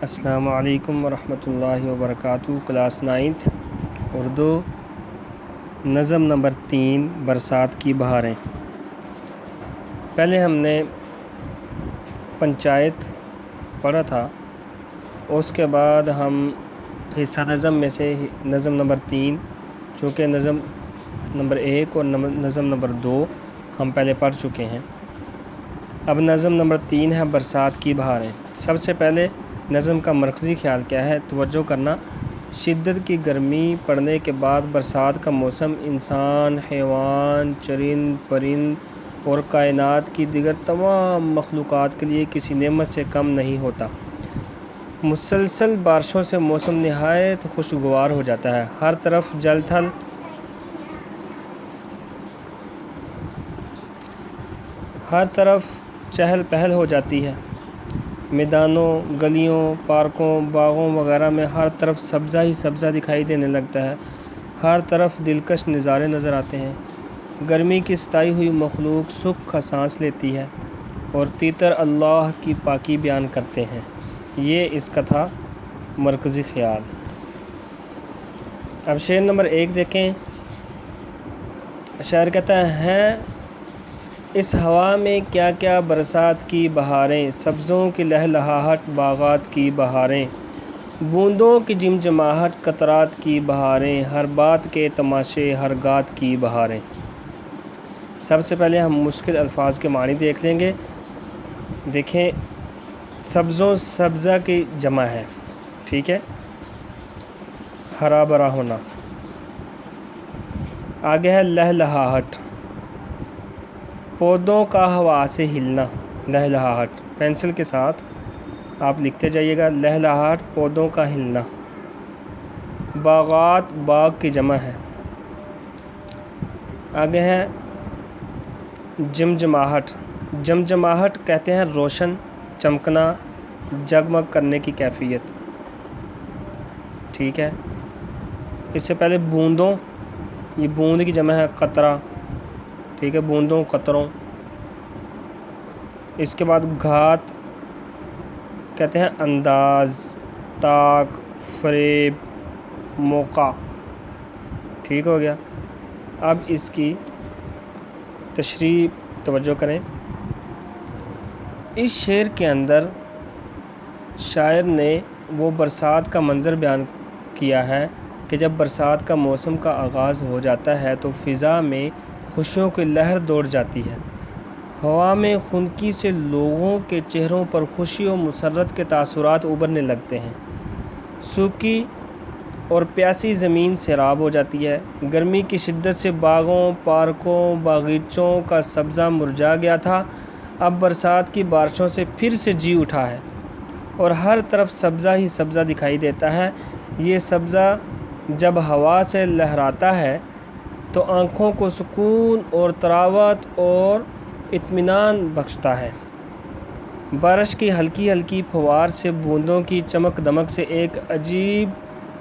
السلام علیکم ورحمۃ اللہ وبرکاتہ۔ کلاس 9 اردو، نظم نمبر 3 برسات کی بہاریں۔ پہلے ہم نے پنچایت پڑھا تھا، اس کے بعد ہم حصہ نظم میں سے نظم نمبر 3، چونکہ نظم نمبر 1 اور نظم نمبر 2 ہم پہلے پڑھ چکے ہیں۔ اب نظم نمبر 3 ہے برسات کی بہاریں۔ سب سے پہلے نظم کا مرکزی خیال کیا ہے؟ توجہ کرنا۔ شدت کی گرمی پڑنے کے بعد برسات کا موسم انسان، حیوان، چرند پرند اور کائنات کی دیگر تمام مخلوقات کے لیے کسی نعمت سے کم نہیں ہوتا۔ مسلسل بارشوں سے موسم نہایت خوشگوار ہو جاتا ہے۔ ہر طرف جل تھل، ہر طرف چہل پہل ہو جاتی ہے۔ میدانوں، گلیوں، پارکوں، باغوں وغیرہ میں ہر طرف سبزہ ہی سبزہ دکھائی دینے لگتا ہے۔ ہر طرف دلکش نظارے نظر آتے ہیں۔ گرمی کی ستائی ہوئی مخلوق سکھ کا سانس لیتی ہے اور تیتر اللہ کی پاکی بیان کرتے ہیں۔ یہ اس کا تھا مرکزی خیال۔ اب شعر نمبر 1 دیکھیں۔ شاعر کہتا ہے، اس ہوا میں کیا کیا برسات کی بہاریں، سبزوں کی لہلہاہٹ باغات کی بہاریں، بوندوں کی جمجماہٹ قطرات کی بہاریں، ہر بات کے تماشے ہر گات کی بہاریں۔ سب سے پہلے ہم مشکل الفاظ کے معنی دیکھ لیں گے۔ دیکھیں، سبزوں سبزہ کی جمع ہے، ٹھیک ہے، ہرا بھرا ہونا۔ آگے ہے لہلہاہٹ، پودوں کا ہوا سے ہلنا۔ لہلہاہٹ پینسل کے ساتھ آپ لکھتے جائیے گا، لہلہاہٹ پودوں کا ہلنا۔ باغات باغ کی جمع ہے۔ آگے ہے جمجماہٹ۔ جمجماہٹ کہتے ہیں روشن، چمکنا، جگمگ کرنے کی کیفیت، ٹھیک ہے۔ اس سے پہلے بوندوں، یہ بوند کی جمع ہے قطرہ، ٹھیک ہے، بوندوں قطروں۔ اس کے بعد گھات کہتے ہیں انداز، طاق، فریب، موقع، ٹھیک ہو گیا۔ اب اس کی تشریح توجہ کریں۔ اس شعر کے اندر شاعر نے وہ برسات کا منظر بیان کیا ہے کہ جب برسات کا موسم کا آغاز ہو جاتا ہے تو فضا میں خوشیوں کی لہر دوڑ جاتی ہے۔ ہوا میں خنکی سے لوگوں کے چہروں پر خوشی و مسرت کے تاثرات ابھرنے لگتے ہیں۔ سوکھی اور پیاسی زمین سیراب ہو جاتی ہے۔ گرمی کی شدت سے باغوں، پارکوں، باغیچوں کا سبزہ مرجھا گیا تھا، اب برسات کی بارشوں سے پھر سے جی اٹھا ہے اور ہر طرف سبزہ ہی سبزہ دکھائی دیتا ہے۔ یہ سبزہ جب ہوا سے لہراتا ہے تو آنکھوں کو سکون اور طراوت اور اطمینان بخشتا ہے۔ بارش کی ہلکی ہلکی پھوار سے بوندوں کی چمک دمک سے ایک عجیب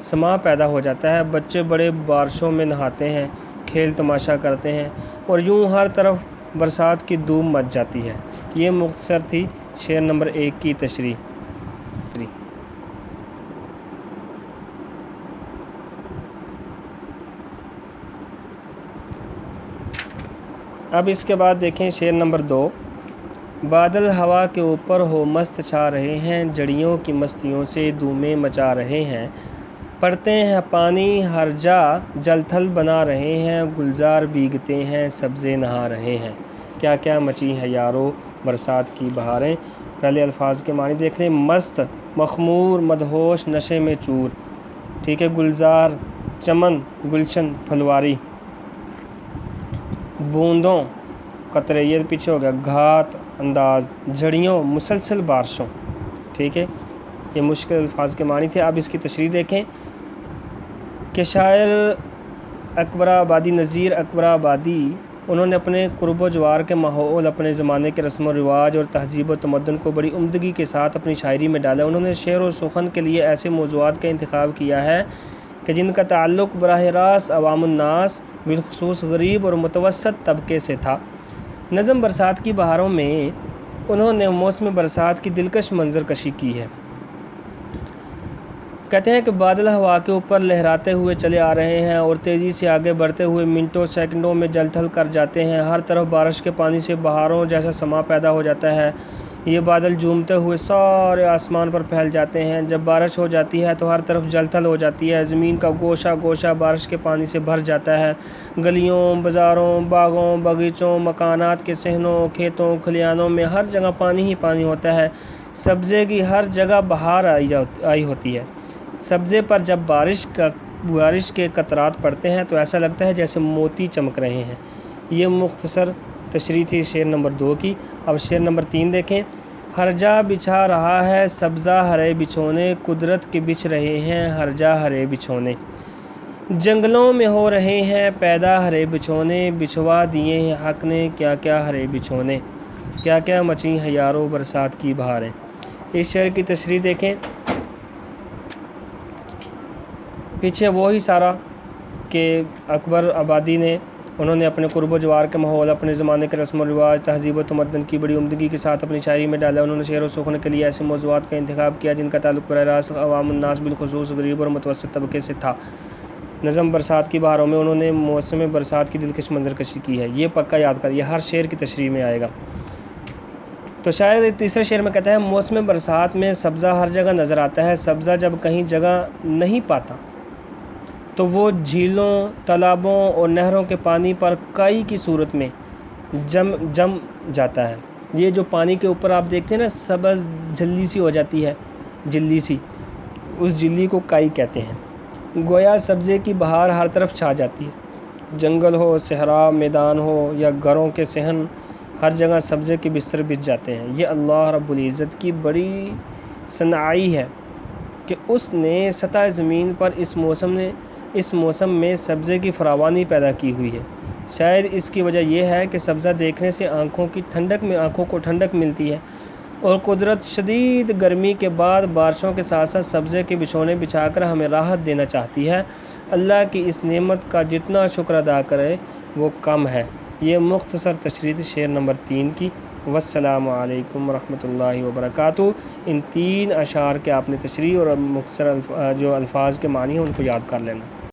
سما پیدا ہو جاتا ہے۔ بچے بڑے بارشوں میں نہاتے ہیں، کھیل تماشا کرتے ہیں اور یوں ہر طرف برسات کی دھوم مچ جاتی ہے۔ یہ مختصر تھی شعر نمبر 1 کی تشریح۔ اب اس کے بعد دیکھیں شعر نمبر 2۔ بادل ہوا کے اوپر ہو مست چھا رہے ہیں، جڑیوں کی مستیوں سے دھومیں مچا رہے ہیں، پڑتے ہیں پانی ہر جا جل تھل بنا رہے ہیں، گلزار بھیگتے ہیں سبزے نہا رہے ہیں۔ کیا کیا مچی ہے یارو برسات کی بہاریں۔ پہلے الفاظ کے معنی دیکھ لیں۔ مست، مخمور، مدہوش، نشے میں چور، ٹھیک ہے۔ گلزار چمن، گلشن، پھلواری۔ بوندوں قطرے، یہ پیچھے ہو گیا۔ گھات انداز، جھڑیوں مسلسل بارشوں، ٹھیک ہے۔ یہ مشکل الفاظ کے معنی تھے۔ اب اس کی تشریح دیکھیں کہ شاعر اکبر آبادی، نظیر اکبر آبادی، انہوں نے اپنے قرب و جوار کے ماحول، اپنے زمانے کے رسم و رواج اور تہذیب و تمدن کو بڑی عمدگی کے ساتھ اپنی شاعری میں ڈالا۔ انہوں نے شعر و سخن کے لیے ایسے موضوعات کا انتخاب کیا ہے کہ جن کا تعلق براہ راست عوام الناس، بالخصوص غریب اور متوسط طبقے سے تھا۔ نظم برسات کی بہاروں میں انہوں نے موسم برسات کی دلکش منظر کشی کی ہے۔ کہتے ہیں کہ بادل ہوا کے اوپر لہراتے ہوئے چلے آ رہے ہیں اور تیزی سے آگے بڑھتے ہوئے منٹوں سیکنڈوں میں جل تھل کر جاتے ہیں۔ ہر طرف بارش کے پانی سے بہاروں جیسا سما پیدا ہو جاتا ہے۔ یہ بادل جھومتے ہوئے سارے آسمان پر پھیل جاتے ہیں۔ جب بارش ہو جاتی ہے تو ہر طرف جل تھل ہو جاتی ہے۔ زمین کا گوشہ گوشہ بارش کے پانی سے بھر جاتا ہے۔ گلیوں، بازاروں، باغوں، باغیچوں، مکانات کے صحنوں، کھیتوں، کھلیانوں میں ہر جگہ پانی ہی پانی ہوتا ہے۔ سبزے کی ہر جگہ بہار آئی ہوتی ہے۔ سبزے پر جب بارش کے قطرات پڑتے ہیں تو ایسا لگتا ہے جیسے موتی چمک رہے ہیں۔ یہ مختصر تشریح تھی شعر نمبر 2 کی۔ اب شعر نمبر 3 دیکھیں۔ ہر جا بچھا رہا ہے سبزہ ہرے بچھونے، قدرت کے بچھ رہے ہیں ہر جا ہرے بچھونے۔ جنگلوں میں ہو رہے ہیں پیدا ہرے بچھونے، بچھوا دیے ہیں حق نے کیا کیا ہرے بچھونے، کیا کیا مچی ہیں یارو برسات کی بہاریں۔ اس شعر کی تشریح دیکھیں۔ پیچھے وہی سارا کہ اکبر آبادی نے انہوں نے اپنے قرب و جوار کے ماحول، اپنے زمانے کے رسم و رواج، تہذیب و تمدن کی بڑی عمدگی کے ساتھ اپنی شاعری میں ڈالا۔ انہوں نے شعر و سخن کے لیے ایسے موضوعات کا انتخاب کیا جن کا تعلق براہ راست عوام الناس بالخصوص غریب اور متوسط طبقے سے تھا۔ نظم برسات کی بہاروں میں انہوں نے موسم برسات کی دلکش منظر کشی کی ہے۔ یہ پکا یاد کر، یہ ہر شعر کی تشریح میں آئے گا۔ تو شاید تیسرے شعر میں کہتا ہے موسم برسات میں سبزہ ہر جگہ نظر آتا ہے، سبزہ جب کہیں جگہ نہیں پاتا تو وہ جھیلوں، تالابوں اور نہروں کے پانی پر کائی کی صورت میں جم جاتا ہے۔ یہ جو پانی کے اوپر آپ دیکھتے ہیں نا سبز جھلی سی ہو جاتی ہے، جلی سی، اس جلی کو کائی کہتے ہیں۔ گویا سبزے کی بہار ہر طرف چھا جاتی ہے، جنگل ہو، صحرا، میدان ہو یا گھروں کے صحن، ہر جگہ سبزے کے بستر بچھ جاتے ہیں۔ یہ اللہ رب العزت کی بڑی صنعائی ہے کہ اس نے سطح زمین پر اس موسم میں سبزے کی فراوانی پیدا کی ہوئی ہے۔ شاید اس کی وجہ یہ ہے کہ سبزہ دیکھنے سے آنکھوں کو ٹھنڈک ملتی ہے اور قدرت شدید گرمی کے بعد بارشوں کے ساتھ ساتھ سبزے کے بچھونے بچھا کر ہمیں راحت دینا چاہتی ہے۔ اللہ کی اس نعمت کا جتنا شکر ادا کرے وہ کم ہے۔ یہ مختصر تشریح تھی شعر نمبر 3 کی۔ والسلام علیکم ورحمۃ اللہ وبرکاتہ۔ ان 3 اشعار کے آپ نے تشریح اور مختصر جو الفاظ کے معنی ہیں ان کو یاد کر لینا۔